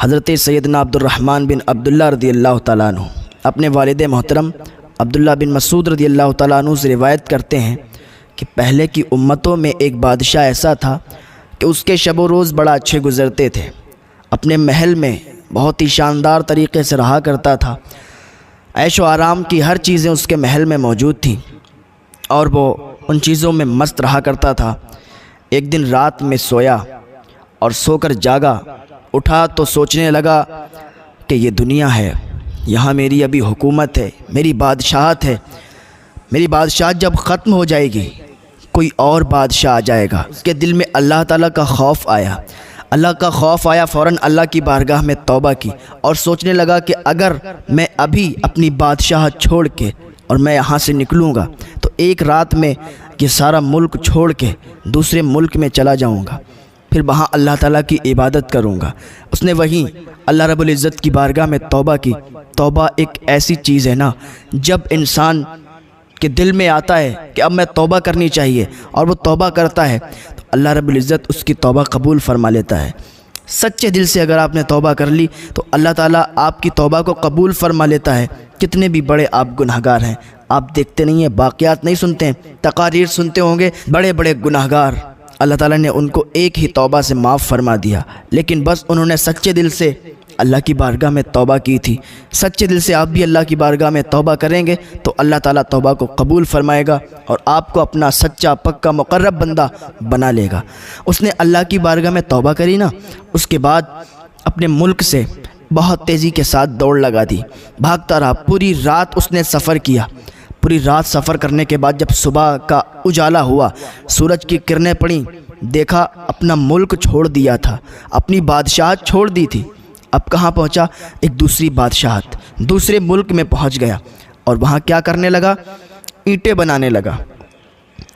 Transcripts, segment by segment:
حضرت سیدنا عبد الرحمن بن عبداللہ رضی اللہ تعالیٰ عنہ اپنے والد محترم عبداللہ بن مسعود رضی اللہ تعالیٰ عنہ سے روایت کرتے ہیں کہ پہلے کی امتوں میں ایک بادشاہ ایسا تھا کہ اس کے شب و روز بڑا اچھے گزرتے تھے، اپنے محل میں بہت ہی شاندار طریقے سے رہا کرتا تھا، عیش و آرام کی ہر چیزیں اس کے محل میں موجود تھیں اور وہ ان چیزوں میں مست رہا کرتا تھا۔ ایک دن رات میں سویا اور سو کر جاگا، اٹھا تو سوچنے لگا کہ یہ دنیا ہے، یہاں میری ابھی حکومت ہے، میری بادشاہت ہے، میری بادشاہت جب ختم ہو جائے گی کوئی اور بادشاہ آ جائے گا۔ اس کے دل میں اللہ تعالیٰ کا خوف آیا، فوراً اللہ کی بارگاہ میں توبہ کی اور سوچنے لگا کہ اگر میں ابھی اپنی بادشاہت چھوڑ کے اور میں یہاں سے نکلوں گا تو ایک رات میں یہ سارا ملک چھوڑ کے دوسرے ملک میں چلا جاؤں گا، پھر وہاں اللہ تعالیٰ کی عبادت کروں گا۔ اس نے وہیں اللہ رب العزت کی بارگاہ میں توبہ کی۔ توبہ ایک ایسی چیز ہے نا، جب انسان کے دل میں آتا ہے کہ اب میں توبہ کرنی چاہیے اور وہ توبہ کرتا ہے تو اللہ رب العزت اس کی توبہ قبول فرما لیتا ہے۔ سچے دل سے اگر آپ نے توبہ کر لی تو اللہ تعالیٰ آپ کی توبہ کو قبول فرما لیتا ہے۔ کتنے بھی بڑے آپ گناہگار ہیں، آپ دیکھتے نہیں ہیں، باقیات نہیں سنتے ہیں، تقاریر سنتے ہوں گے، بڑے بڑے گناہگار اللہ تعالیٰ نے ان کو ایک ہی توبہ سے معاف فرما دیا، لیکن بس انہوں نے سچے دل سے اللہ کی بارگاہ میں توبہ کی تھی۔ سچے دل سے آپ بھی اللہ کی بارگاہ میں توبہ کریں گے تو اللہ تعالیٰ توبہ کو قبول فرمائے گا اور آپ کو اپنا سچا پکا مقرب بندہ بنا لے گا۔ اس نے اللہ کی بارگاہ میں توبہ کری نا، اس کے بعد اپنے ملک سے بہت تیزی کے ساتھ دوڑ لگا دی، بھاگتا رہا، پوری رات اس نے سفر کیا۔ پوری رات سفر کرنے کے بعد جب صبح کا اجالا ہوا، سورج کی کرنیں پڑیں، دیکھا اپنا ملک چھوڑ دیا تھا، اپنی بادشاہت چھوڑ دی تھی۔ اب کہاں پہنچا؟ ایک دوسری بادشاہت، دوسرے ملک میں پہنچ گیا اور وہاں کیا کرنے لگا؟ اینٹیں بنانے لگا،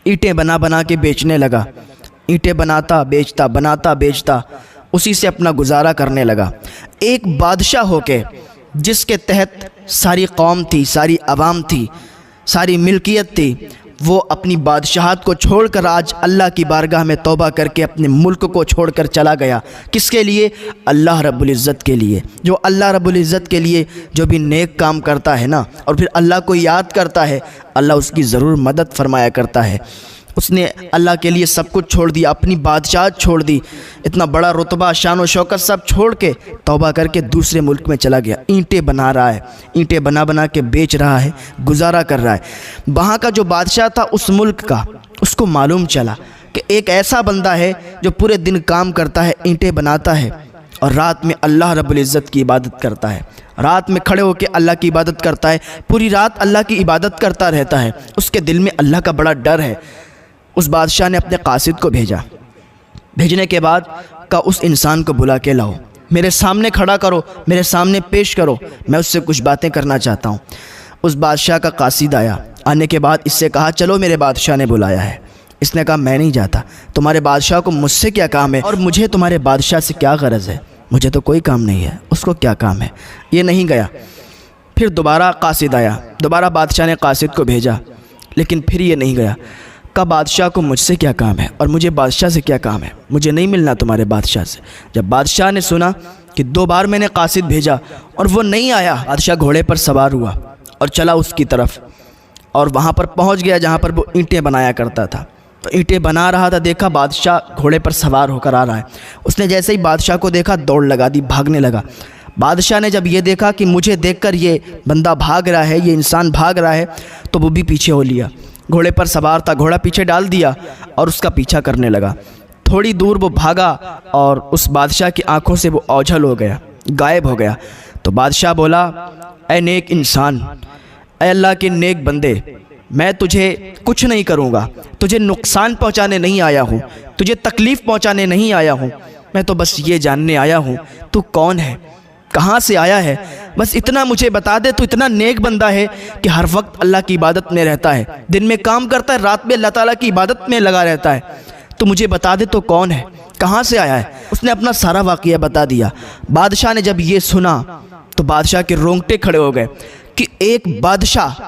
اینٹیں بنا کے بیچنے لگا، اینٹیں بناتا بیچتا اسی سے اپنا گزارا کرنے لگا۔ ایک بادشاہ ہو کے جس کے تحت ساری قوم تھی، ساری عوام تھی، ساری ملکیت تھی، وہ اپنی بادشاہت کو چھوڑ کر آج اللہ کی بارگاہ میں توبہ کر کے اپنے ملک کو چھوڑ کر چلا گیا۔ کس کے لیے؟ اللہ رب العزت کے لیے۔ جو اللہ رب العزت کے لیے جو بھی نیک کام کرتا ہے نا اور پھر اللہ کو یاد کرتا ہے، اللہ اس کی ضرور مدد فرمایا کرتا ہے۔ اس نے اللہ کے لیے سب کچھ چھوڑ دیا، اپنی بادشاہت چھوڑ دی، اتنا بڑا رتبہ، شان و شوکت سب چھوڑ کے توبہ کر کے دوسرے ملک میں چلا گیا۔ اینٹیں بنا رہا ہے، اینٹیں بنا کے بیچ رہا ہے، گزارا کر رہا ہے۔ وہاں کا جو بادشاہ تھا اس ملک کا، اس کو معلوم چلا کہ ایک ایسا بندہ ہے جو پورے دن کام کرتا ہے، اینٹیں بناتا ہے اور رات میں اللہ رب العزت کی عبادت کرتا ہے، رات میں کھڑے ہو کے اللہ کی عبادت کرتا ہے، پوری رات اللہ کی عبادت کرتا رہتا ہے۔ اس کے دل میں اللہ کا بڑا ڈر ہے۔ اس بادشاہ نے اپنے قاصد کو بھیجا، بھیجنے کے بعد کہا اس انسان کو بلا کے لاؤ، میرے سامنے کھڑا کرو، میرے سامنے پیش کرو، میں اس سے کچھ باتیں کرنا چاہتا ہوں۔ اس بادشاہ کا قاصد آیا، آنے کے بعد اس سے کہا چلو میرے بادشاہ نے بلایا ہے۔ اس نے کہا میں نہیں جاتا، تمہارے بادشاہ کو مجھ سے کیا کام ہے اور مجھے تمہارے بادشاہ سے کیا غرض ہے، مجھے تو کوئی کام نہیں ہے، اس کو کیا کام ہے۔ یہ نہیں گیا۔ پھر دوبارہ قاصد آیا، دوبارہ بادشاہ نے قاصد کو بھیجا، لیکن پھر یہ نہیں گیا۔ کہا بادشاہ کو مجھ سے کیا کام ہے اور مجھے بادشاہ سے کیا کام ہے، مجھے نہیں ملنا تمہارے بادشاہ سے۔ جب بادشاہ نے سنا کہ 2 بار میں نے قاصد بھیجا اور وہ نہیں آیا، بادشاہ گھوڑے پر سوار ہوا اور چلا اس کی طرف اور وہاں پر پہنچ گیا جہاں پر وہ اینٹیں بنایا کرتا تھا۔ تو اینٹیں بنا رہا تھا، دیکھا بادشاہ گھوڑے پر سوار ہو کر آ رہا ہے۔ اس نے جیسے ہی بادشاہ کو دیکھا دوڑ لگا دی، بھاگنے لگا۔ بادشاہ نے جب یہ دیکھا کہ مجھے دیکھ کر یہ بندہ بھاگ رہا ہے، یہ انسان بھاگ رہا ہے، تو وہ بھی پیچھے ہو لیا۔ گھوڑے پر سوار تھا، گھوڑا پیچھے ڈال دیا اور اس کا پیچھا کرنے لگا۔ تھوڑی دور وہ بھاگا اور اس بادشاہ کی آنکھوں سے وہ اوجھل ہو گیا، غائب ہو گیا۔ تو بادشاہ بولا اے نیک انسان، اے اللہ کے نیک بندے، میں تجھے کچھ نہیں کروں گا، تجھے نقصان پہنچانے نہیں آیا ہوں، تجھے تکلیف پہنچانے نہیں آیا ہوں، میں تو بس یہ جاننے آیا ہوں تو کون ہے، کہاں سے آیا ہے، بس اتنا مجھے بتا دے۔ تو اتنا نیک بندہ ہے کہ ہر وقت اللہ کی عبادت میں رہتا ہے، دن میں کام کرتا ہے، رات میں اللہ تعالیٰ کی عبادت میں لگا رہتا ہے، تو مجھے بتا دے تو کون ہے، کہاں سے آیا ہے۔ اس نے اپنا سارا واقعہ بتا دیا۔ بادشاہ نے جب یہ سنا تو بادشاہ کے رونگٹے کھڑے ہو گئے کہ ایک بادشاہ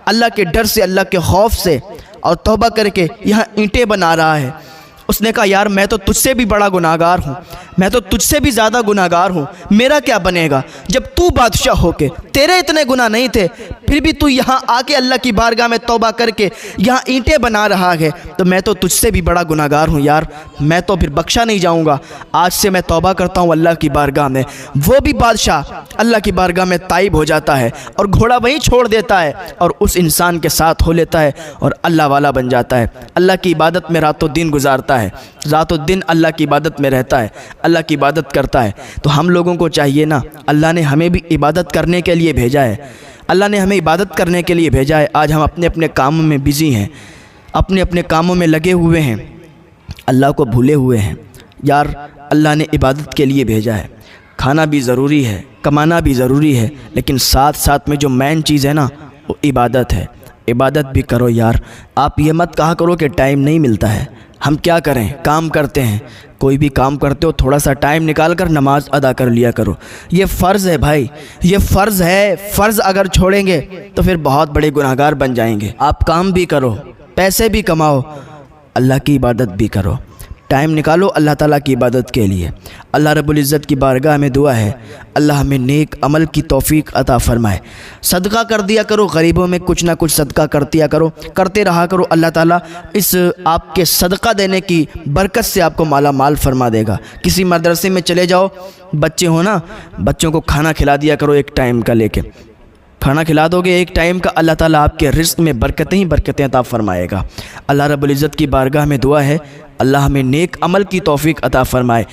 اللہ کے ڈر سے، اللہ کے خوف سے اور توبہ کر کے یہاں اینٹیں بنا رہا ہے اس نے کہا یار میں تو تجھ سے بھی بڑا گناہگار ہوں، میں تو تجھ سے بھی زیادہ گناہگار ہوں، میرا کیا بنے گا؟ جب تو بادشاہ ہو کے تیرے اتنے گناہ نہیں تھے، پھر بھی تو یہاں آ کے اللہ کی بارگاہ میں توبہ کر کے یہاں اینٹیں بنا رہا ہے، تو میں تو تجھ سے بھی بڑا گناہگار ہوں یار، میں تو پھر بخشا نہیں جاؤں گا، آج سے میں توبہ کرتا ہوں اللہ کی بارگاہ میں۔ وہ بھی بادشاہ اللہ کی بارگاہ میں تائب ہو جاتا ہے اور گھوڑا وہیں چھوڑ دیتا ہے اور اس انسان کے ساتھ ہو لیتا ہے اور اللہ والا بن جاتا ہے، اللہ کی عبادت میں رات و دن گزارتا ہے، رات و دن اللہ کی عبادت میں رہتا ہے، اللہ کی عبادت کرتا ہے۔ تو ہم لوگوں کو چاہیے نا، اللہ نے ہمیں بھی عبادت کرنے کے لیے بھیجا ہے، اللہ نے ہمیں عبادت کرنے کے لیے بھیجا ہے۔ آج ہم اپنے اپنے کاموں میں بزی ہیں، اپنے اپنے کاموں میں لگے ہوئے ہیں، اللہ کو بھولے ہوئے ہیں۔ یار اللہ نے عبادت کے لیے بھیجا ہے، کھانا بھی ضروری ہے، کمانا بھی ضروری ہے، لیکن ساتھ ساتھ میں جو مین چیز ہے نا وہ عبادت ہے۔ عبادت بھی کرو یار، آپ یہ مت کہا کرو کہ ٹائم نہیں ملتا ہے۔ ہم کیا کریں، کام کرتے ہیں، کوئی بھی کام کرتے ہو تھوڑا سا ٹائم نکال کر نماز ادا کر لیا کرو، یہ فرض ہے بھائی، یہ فرض ہے۔ فرض اگر چھوڑیں گے تو پھر بہت بڑے گناہگار بن جائیں گے۔ آپ کام بھی کرو، پیسے بھی کماؤ، اللہ کی عبادت بھی کرو، ٹائم نکالو اللہ تعالیٰ کی عبادت کے لیے۔ اللہ رب العزت کی بارگاہ میں دعا ہے اللہ ہمیں نیک عمل کی توفیق عطا فرمائے۔ صدقہ کر دیا کرو، غریبوں میں کچھ نہ کچھ صدقہ کرتے رہا کرو، اللہ تعالیٰ اس آپ کے صدقہ دینے کی برکت سے آپ کو مالا مال فرما دے گا۔ کسی مدرسے میں چلے جاؤ، بچے ہو نا، بچوں کو کھانا کھلا دیا کرو، ایک ٹائم کا لے کے کھانا کھلا دو گے ایک ٹائم کا، اللہ تعالیٰ آپ کے رزق میں برکتیں ہی برکتیں عطا فرمائے گا۔ اللہ رب العزت کی بارگاہ میں دعا ہے اللہ ہمیں نیک عمل کی توفیق عطا فرمائے۔